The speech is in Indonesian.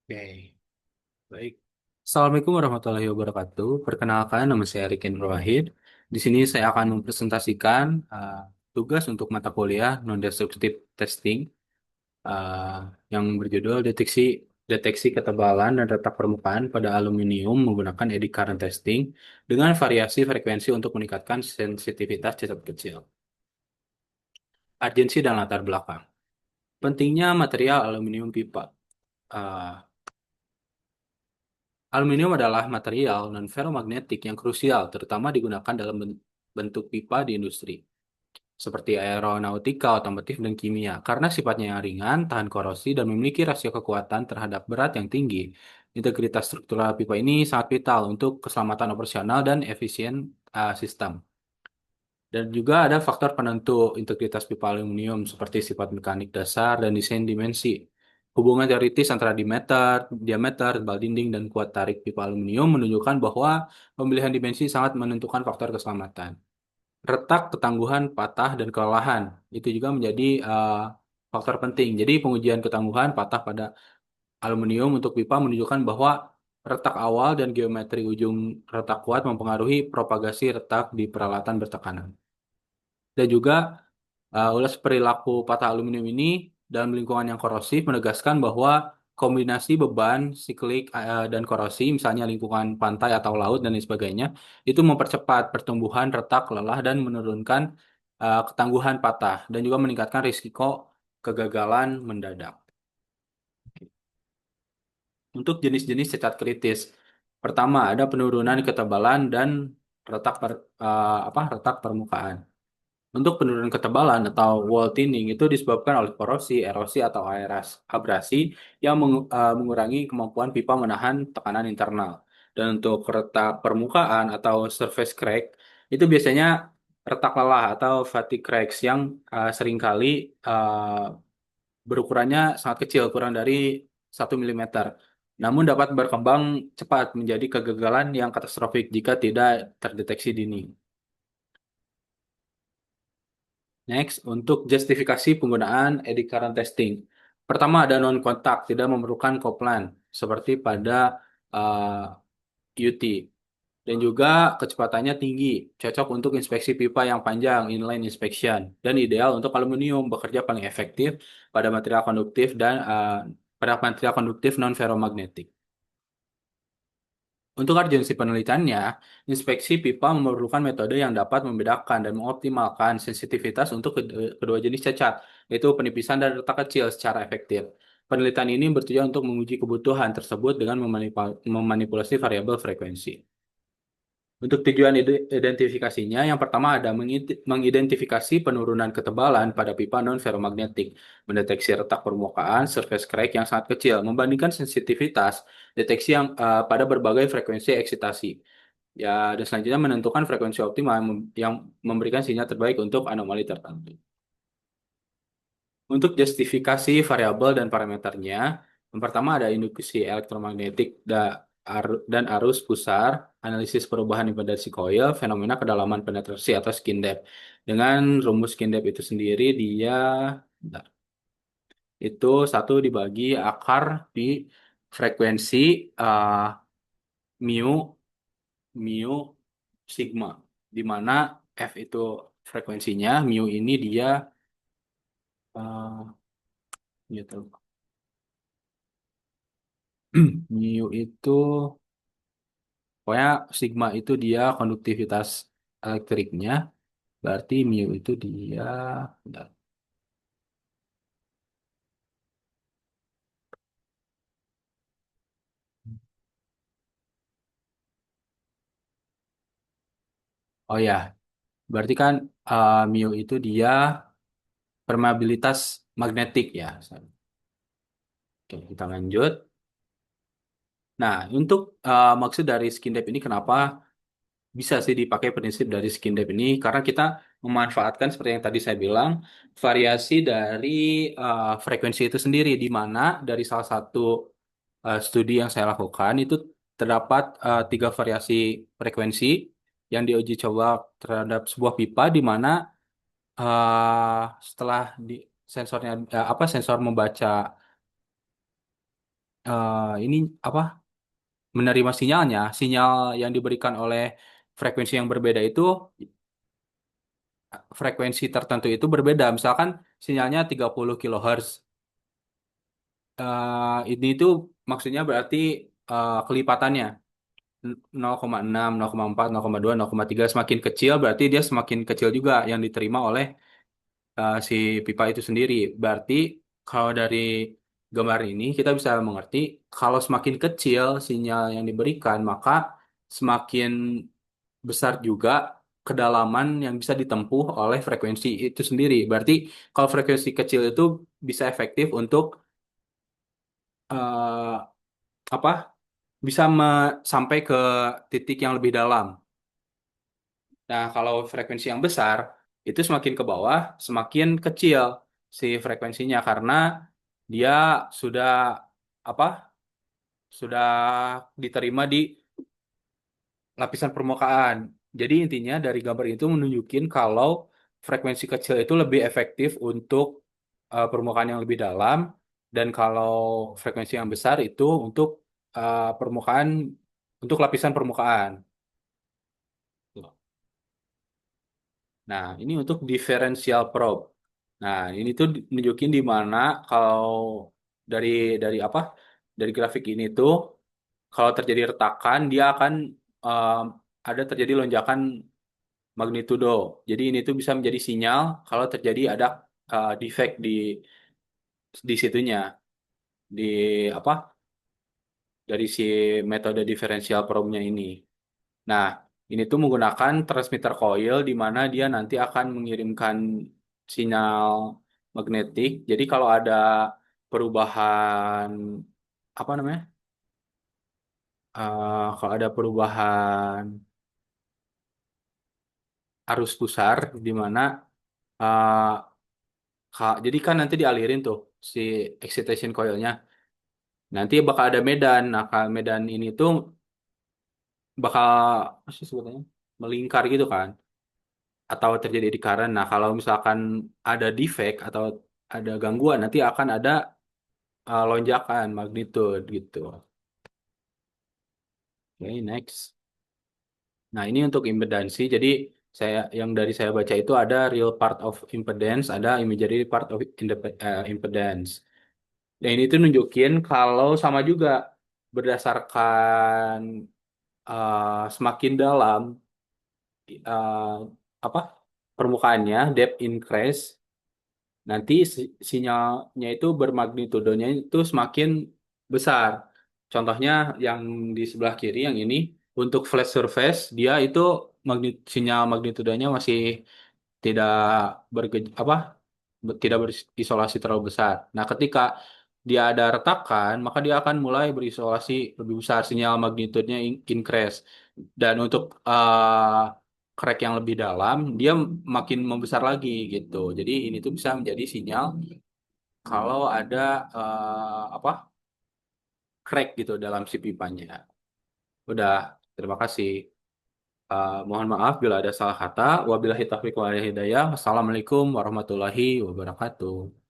Oke, baik. Assalamualaikum warahmatullahi wabarakatuh. Perkenalkan, nama saya Rikin Wahid. Di sini saya akan mempresentasikan tugas untuk mata kuliah non-destructive testing uh, yang berjudul deteksi ketebalan dan retak permukaan pada aluminium menggunakan eddy current testing dengan variasi frekuensi untuk meningkatkan sensitivitas cacat kecil. Urgensi dan latar belakang. Pentingnya material aluminium pipa. Uh, Aluminium adalah material non-ferromagnetik yang krusial, terutama digunakan dalam bentuk pipa di industri, seperti aeronautika, otomotif, dan kimia. Karena sifatnya yang ringan, tahan korosi, dan memiliki rasio kekuatan terhadap berat yang tinggi, integritas struktural pipa ini sangat vital untuk keselamatan operasional dan efisien sistem. Dan juga ada faktor penentu integritas pipa aluminium seperti sifat mekanik dasar dan desain dimensi. Hubungan teoritis antara diameter, tebal dinding, dan kuat tarik pipa aluminium menunjukkan bahwa pemilihan dimensi sangat menentukan faktor keselamatan. Retak, ketangguhan, patah, dan kelelahan itu juga menjadi faktor penting. Jadi pengujian ketangguhan patah pada aluminium untuk pipa menunjukkan bahwa retak awal dan geometri ujung retak kuat mempengaruhi propagasi retak di peralatan bertekanan. Dan juga ulas perilaku patah aluminium ini dalam lingkungan yang korosif menegaskan bahwa kombinasi beban, siklik, dan korosi, misalnya lingkungan pantai atau laut dan lain sebagainya, itu mempercepat pertumbuhan retak, lelah, dan menurunkan ketangguhan patah, dan juga meningkatkan risiko kegagalan mendadak. Untuk jenis-jenis cacat kritis, pertama ada penurunan ketebalan dan retak permukaan. Untuk penurunan ketebalan atau wall thinning itu disebabkan oleh korosi, erosi, atau abrasi yang mengurangi kemampuan pipa menahan tekanan internal. Dan untuk retak permukaan atau surface crack itu biasanya retak lelah atau fatigue cracks yang seringkali berukurannya sangat kecil, kurang dari 1 mm. Namun dapat berkembang cepat menjadi kegagalan yang katastrofik jika tidak terdeteksi dini. Next, untuk justifikasi penggunaan eddy current testing. Pertama, ada non-kontak, tidak memerlukan koplan, seperti pada UT. Dan juga kecepatannya tinggi, cocok untuk inspeksi pipa yang panjang, inline inspection. Dan ideal untuk aluminium, bekerja paling efektif pada material konduktif dan non-ferromagnetik. Untuk urgensi penelitiannya, inspeksi pipa memerlukan metode yang dapat membedakan dan mengoptimalkan sensitivitas untuk kedua jenis cacat, yaitu penipisan dan retak kecil secara efektif. Penelitian ini bertujuan untuk menguji kebutuhan tersebut dengan memanipulasi variabel frekuensi. Untuk tujuan identifikasinya, yang pertama ada mengidentifikasi penurunan ketebalan pada pipa non-ferromagnetik, mendeteksi retak permukaan, surface crack yang sangat kecil, membandingkan sensitivitas deteksi yang pada berbagai frekuensi eksitasi. Ya, dan selanjutnya menentukan frekuensi optimal yang memberikan sinyal terbaik untuk anomali tertentu. Untuk justifikasi variabel dan parameternya, yang pertama ada induksi elektromagnetik dan arus pusar, analisis perubahan impedansi coil, fenomena kedalaman penetrasi atau skin depth. Dengan rumus skin depth itu sendiri, dia bentar, itu satu dibagi akar di frekuensi uh, mu mu sigma, di mana F itu frekuensinya, mu ini dia uh, gitu. Mu itu pokoknya sigma itu dia konduktivitas elektriknya, berarti mu itu dia bentar. Oh ya, berarti kan mu itu dia permeabilitas magnetik ya. Oke, kita lanjut. Nah, untuk maksud dari skin depth ini kenapa bisa sih dipakai prinsip dari skin depth ini? Karena kita memanfaatkan seperti yang tadi saya bilang, variasi dari frekuensi itu sendiri, di mana dari salah satu studi yang saya lakukan itu terdapat tiga variasi frekuensi yang diuji coba terhadap sebuah pipa, di mana setelah di sensornya sensor membaca ini apa menerima sinyalnya, sinyal yang diberikan oleh frekuensi yang berbeda itu frekuensi tertentu itu berbeda. Misalkan sinyalnya 30 kHz. Ini itu maksudnya berarti kelipatannya 0,6, 0,4, 0,2, 0,3 semakin kecil berarti dia semakin kecil juga yang diterima oleh si pipa itu sendiri. Berarti kalau dari gambar ini kita bisa mengerti kalau semakin kecil sinyal yang diberikan maka semakin besar juga kedalaman yang bisa ditempuh oleh frekuensi itu sendiri. Berarti kalau frekuensi kecil itu bisa efektif untuk eh, apa? Bisa sampai ke titik yang lebih dalam. Nah, kalau frekuensi yang besar itu semakin ke bawah, semakin kecil si frekuensinya karena dia sudah apa? Sudah diterima di lapisan permukaan. Jadi intinya dari gambar itu menunjukin kalau frekuensi kecil itu lebih efektif untuk permukaan yang lebih dalam dan kalau frekuensi yang besar itu untuk permukaan untuk lapisan permukaan. Nah, ini untuk differential probe. Nah, ini tuh nunjukin di mana kalau dari apa? Dari grafik ini tuh kalau terjadi retakan dia akan um, ada terjadi lonjakan magnitudo. Jadi ini tuh bisa menjadi sinyal kalau terjadi ada defect di situnya di apa? Dari si metode differential probe-nya ini. Nah, ini tuh menggunakan transmitter coil di mana dia nanti akan mengirimkan sinyal magnetik. Jadi kalau ada perubahan apa namanya? Kalau ada perubahan arus pusar di mana uh, jadi kan nanti dialirin tuh si excitation coilnya. Nanti bakal ada medan. Nah, medan ini tuh bakal apa sih sebetulnya melingkar gitu kan? Atau terjadi di current. Nah, kalau misalkan ada defect atau ada gangguan, nanti akan ada lonjakan magnitude gitu. Oke, next. Nah, ini untuk impedansi. Jadi yang dari saya baca itu ada real part of impedance, ada imaginary part of impedance. Dan ini tuh nunjukin kalau sama juga berdasarkan semakin dalam uh, apa permukaannya, depth increase, nanti sinyalnya itu bermagnitudonya itu semakin besar. Contohnya yang di sebelah kiri yang ini untuk flat surface dia itu sinyal magnitudonya masih tidak tidak berisolasi terlalu besar. Nah, ketika dia ada retakan, maka dia akan mulai berisolasi lebih besar, sinyal magnitudenya increase. Dan untuk crack yang lebih dalam, dia makin membesar lagi gitu. Jadi ini tuh bisa menjadi sinyal kalau ada crack gitu dalam si pipanya. Udah, terima kasih. Mohon maaf bila ada salah kata. Wabillahi taufiq wal hidayah. Wassalamualaikum warahmatullahi wabarakatuh.